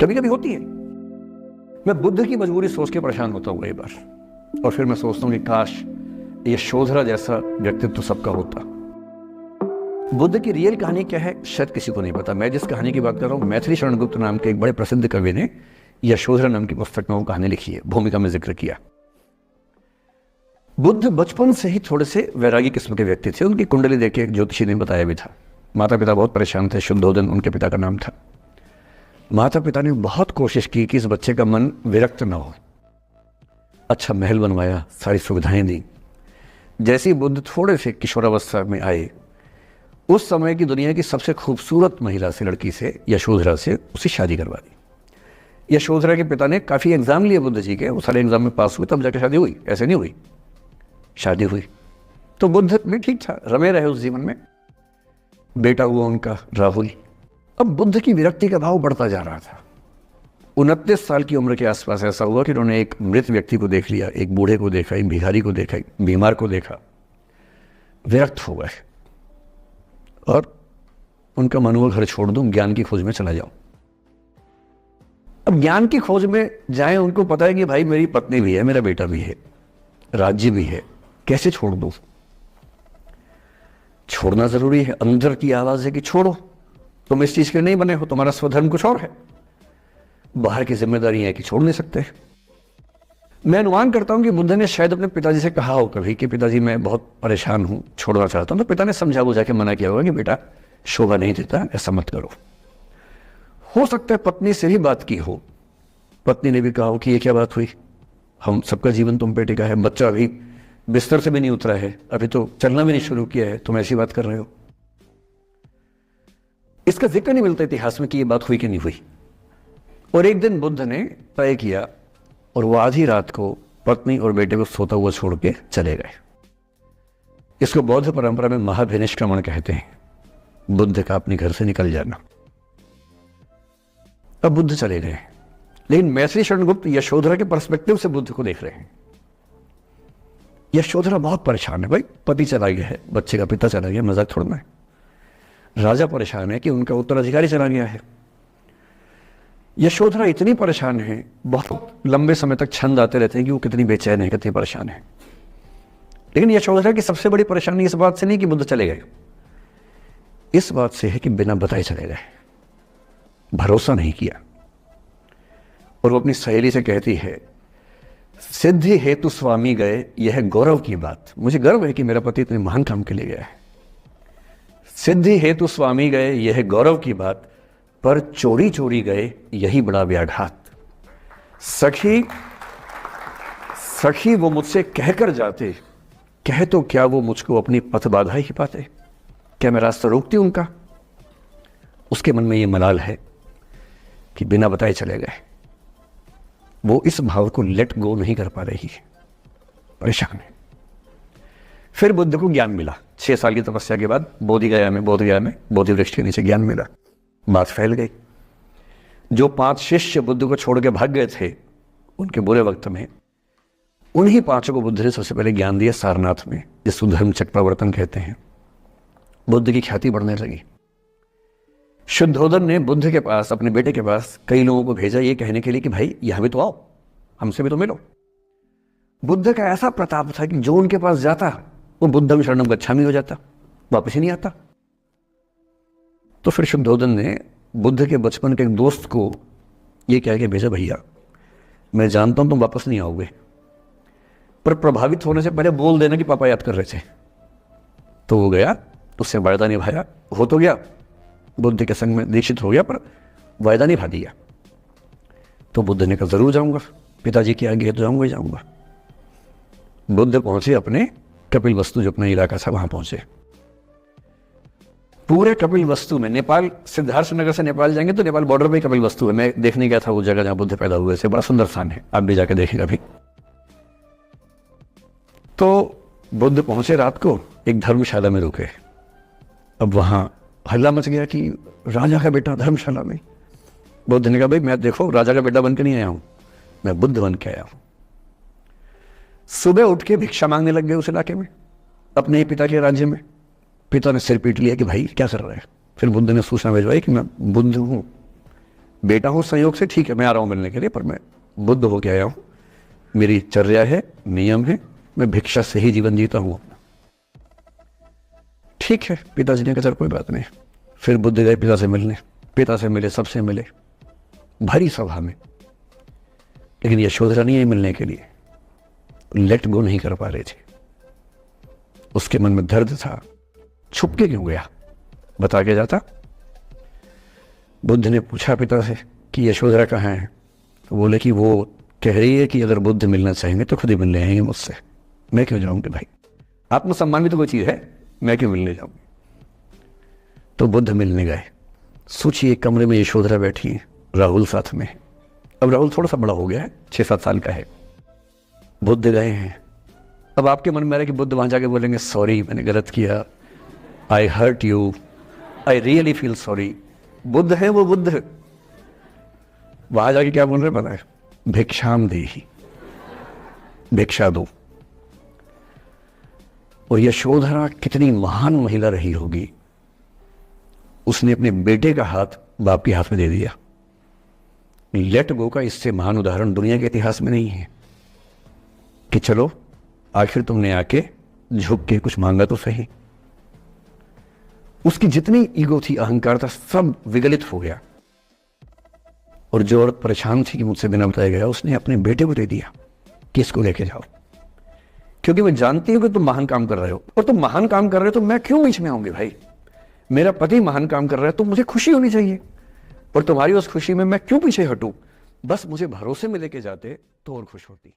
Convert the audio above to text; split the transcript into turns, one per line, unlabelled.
कभी कभी होती है। मैं बुद्ध की मजबूरी सोच के परेशान होता हूँ कई बार, और फिर मैं सोचता हूँ कि काश ये यशोधरा जैसा व्यक्तित्व तो सबका होता। बुद्ध की रियल कहानी क्या है शायद किसी को नहीं पता। मैं जिस कहानी की बात कर रहा हूँ, मैथिली शरण गुप्त नाम के एक बड़े प्रसिद्ध कवि ने यशोधरा नाम की पुस्तक में वो कहानी लिखी है, भूमिका में जिक्र किया। बुद्ध बचपन से ही थोड़े से वैरागी किस्म के व्यक्ति थे। उनकी कुंडली देख के एक ज्योतिषी ने बताया भी था। माता पिता बहुत परेशान थे। शुद्धोदन उनके पिता का नाम था। माता पिता ने बहुत कोशिश की कि इस बच्चे का मन विरक्त ना हो। अच्छा महल बनवाया, सारी सुविधाएं दी। जैसे ही बुद्ध थोड़े से किशोरावस्था में आए, उस समय की दुनिया की सबसे खूबसूरत महिला से, लड़की से, यशोधरा से, उसकी शादी करवा दी। यशोधरा के पिता ने काफ़ी एग्जाम लिए बुद्ध जी के, वो सारे एग्जाम में पास हुए, तब जाकर शादी हुई। ऐसे नहीं हुई, शादी हुई। तो बुद्ध भी ठीक था, रमे रहे उस जीवन में। बेटा हुआ उनका राहुल। अब बुद्ध की विरक्ति का भाव बढ़ता जा रहा था। 29 साल की उम्र के आसपास ऐसा हुआ कि उन्होंने एक मृत व्यक्ति को देख लिया, एक बूढ़े को देखा, एक भिखारी को देखा, एक बीमार को देखा। विरक्त हो गए और उनका मन हुआ घर छोड़ दूं, ज्ञान की खोज में चला जाऊं। अब ज्ञान की खोज में जाएं, उनको पता है कि भाई मेरी पत्नी भी है, मेरा बेटा भी है, राज्य भी है, कैसे छोड़ दूं? छोड़ना जरूरी है। अंदर की आवाज है कि छोड़ो, तुम इस चीज के नहीं बने हो, तुम्हारा स्वधर्म कुछ और है। बाहर की जिम्मेदारी है कि छोड़ नहीं सकते। मैं अनुमान करता हूं कि बुद्ध ने शायद अपने पिताजी से कहा हो कभी कि पिताजी मैं बहुत परेशान हूं, छोड़ना चाहता हूं। तो पिता ने समझा बुझा के मना किया होगा कि बेटा शोभा नहीं देता, ऐसा मत करो। हो सकता है पत्नी से भी बात की हो। पत्नी ने भी कहा हो कि ये क्या बात हुई, हम सबका जीवन तुम पे टिका है, बच्चा अभी बिस्तर से भी नहीं उतरा है, अभी तो चलना भी नहीं शुरू किया है, तुम ऐसी बात कर रहे हो। इसका जिक्र नहीं मिलता इतिहास में कि ये बात हुई कि नहीं हुई। और एक दिन बुद्ध ने तय किया और वो आधी रात को पत्नी और बेटे को सोता हुआ छोड़ के चले गए। इसको बौद्ध परंपरा में महाभिनिष्क्रमण कहते हैं, बुद्ध का अपने घर से निकल जाना। अब बुद्ध चले गए, लेकिन मैथिली शरण गुप्त यशोधरा के पर्सपेक्टिव से बुद्ध को देख रहे हैं। यशोधरा बहुत परेशान है, भाई पति चला गया है, बच्चे का पिता चला गया, मजाक थोड़ा है। राजा परेशान है कि उनका उत्तराधिकारी चला गया है। यशोधरा इतनी परेशान है, बहुत लंबे समय तक छंद आते रहते हैं कि वो कितनी बेचैन है, कितनी परेशान है। लेकिन यशोधरा की सबसे बड़ी परेशानी इस बात से नहीं कि बुद्ध चले गए, इस बात से है कि बिना बताए चले गए, भरोसा नहीं किया। और वो अपनी सहेली से कहती है, सिद्धि हेतु स्वामी गए, यह गौरव की बात। मुझे गर्व है कि मेरा पति इतने महान काम के लिए गया है। सिद्धि हेतु स्वामी गए, यह गौरव की बात, पर चोरी चोरी गए, यही बड़ा व्याघात। सखी सखी वो मुझसे कहकर जाते, कह तो क्या वो मुझको अपनी पथ बाधा ही पाते, क्या मैं रास्ता रोकती उनका? उसके मन में ये मलाल है कि बिना बताए चले गए। वो इस भाव को लेट गो नहीं कर पा रही है, परेशान है। फिर बुद्ध को ज्ञान मिला। 6 साल की तपस्या के बाद बोधगया में बोधि वृक्ष के नीचे ज्ञान मिला। बात फैल गई। जो 5 शिष्य बुद्ध को छोड़ के भाग गए थे उनके बुरे वक्त में, उन्हीं 5 को बुद्ध ने सबसे पहले ज्ञान दिया सारनाथ में, जिसको धर्म चक्रवर्तन कहते हैं। बुद्ध की ख्याति बढ़ने लगी। शुद्धोदन ने बुद्ध के पास, अपने बेटे के पास कई लोगों को भेजा ये कहने के लिए कि भाई यहां भी तो आओ, हमसे भी तो मिलो। बुद्ध का ऐसा प्रताप था कि जो उनके पास जाता वो बुद्धम शरणम गच्छामि हो जाता, वापस ही नहीं आता। तो फिर शुद्धोदन ने बुद्ध के बचपन के एक दोस्त को ये कह के भेजा, भैया मैं जानता हूं तुम वापस नहीं आओगे, पर प्रभावित होने से पहले बोल देना कि पापा याद कर रहे थे। तो वो गया, उससे वायदा निभाया, हो तो गया, बुद्ध के संग में दीक्षित हो गया, पर वायदा निभा दिया। तो बुद्ध ने कहा जरूर जाऊंगा, पिताजी की आज्ञा है तो जाऊंगा ही जाऊंगा। बुद्ध पहुंचे अपने कपिल वस्तु, जो अपना इलाका था, वहां पहुंचे। पूरे कपिल वस्तु में, नेपाल सिद्धार्थ नगर से नेपाल जाएंगे तो नेपाल बॉर्डर पे कपिल वस्तु है। मैं देखने गया था वो जगह जहां बुद्ध पैदा हुए थे, बड़ा सुंदर स्थान है, आप भी जाके देखेंगे अभी। तो बुद्ध पहुंचे रात को, एक धर्मशाला में रुके। अब वहां हल्ला मच गया कि राजा का बेटा धर्मशाला में। बुद्ध ने कहा भाई मैं देखो राजा का बेटा बन के नहीं आया हूं, मैं बुद्ध बन के आया हूं। सुबह उठ के भिक्षा मांगने लग गए उस इलाके में, अपने ही पिता के राज्य में। पिता ने सिर पीट लिया कि भाई क्या कर रहे हैं। फिर बुद्ध ने सूचना भिजवाई कि मैं बुद्ध हूं, बेटा हूँ संयोग से, ठीक है, मैं आ रहा हूँ मिलने के लिए, पर मैं बुद्ध होके आया हूँ, मेरी चर्या है, नियम है, मैं भिक्षा से ही जीवन जीता हूँ अपना। ठीक है, पिताजी ने कहा चल कोई बात नहीं। फिर बुद्ध गए पिता से मिलने, पिता से मिले, सबसे मिले, भरी सभा में, लेकिन यशोधरा नहीं आई मिलने के लिए, लेट गो नहीं कर पा रहे थे। उसके मन में दर्द था, छुप के क्यों गया, बता के जाता। बुद्ध ने पूछा पिता से कि यशोधरा कहाँ है, तो बोले कि वो कह रही है कि अगर बुद्ध मिलना चाहेंगे तो खुद ही मिलने आएंगे मुझसे, मैं क्यों जाऊंगी भाई, आत्मसम्मान भी तो कोई चीज है, मैं क्यों मिलने जाऊंगी। तो बुद्ध मिलने गए। सोचिए कमरे में यशोधरा बैठी है, राहुल साथ में। अब राहुल थोड़ा सा बड़ा हो गया है, 6-7 साल का है। बुद्ध गए हैं। अब आपके मन में आ रहा है कि बुद्ध वहां जाके बोलेंगे सॉरी मैंने गलत किया, I hurt you, I really feel sorry. बुद्ध है वो बुद्ध, वहां जाके क्या बोल रहे पता है, भिक्षाम देहि, भिक्षा दो। और यशोधरा कितनी महान महिला रही होगी, उसने अपने बेटे का हाथ बाप के हाथ में दे दिया। लेट गो का इससे महान उदाहरण दुनिया के इतिहास में नहीं है कि चलो आखिर तुमने आके झुक के कुछ मांगा तो सही। उसकी जितनी ईगो थी, अहंकार था, सब विगलित हो गया। और जो औरत परेशान थी कि मुझसे बिना बताया गया, उसने अपने बेटे को दे दिया कि इसको लेके जाओ, क्योंकि मैं जानती हूं कि तुम महान काम कर रहे हो, और तुम महान काम कर रहे हो तो मैं क्यों बीच में आऊंगी भाई, मेरा पति महान काम कर रहा है तो मुझे खुशी होनी चाहिए, और तुम्हारी उस खुशी में मैं क्यों पीछे हटूं, बस मुझे भरोसे में लेके जाते तो और खुश होती।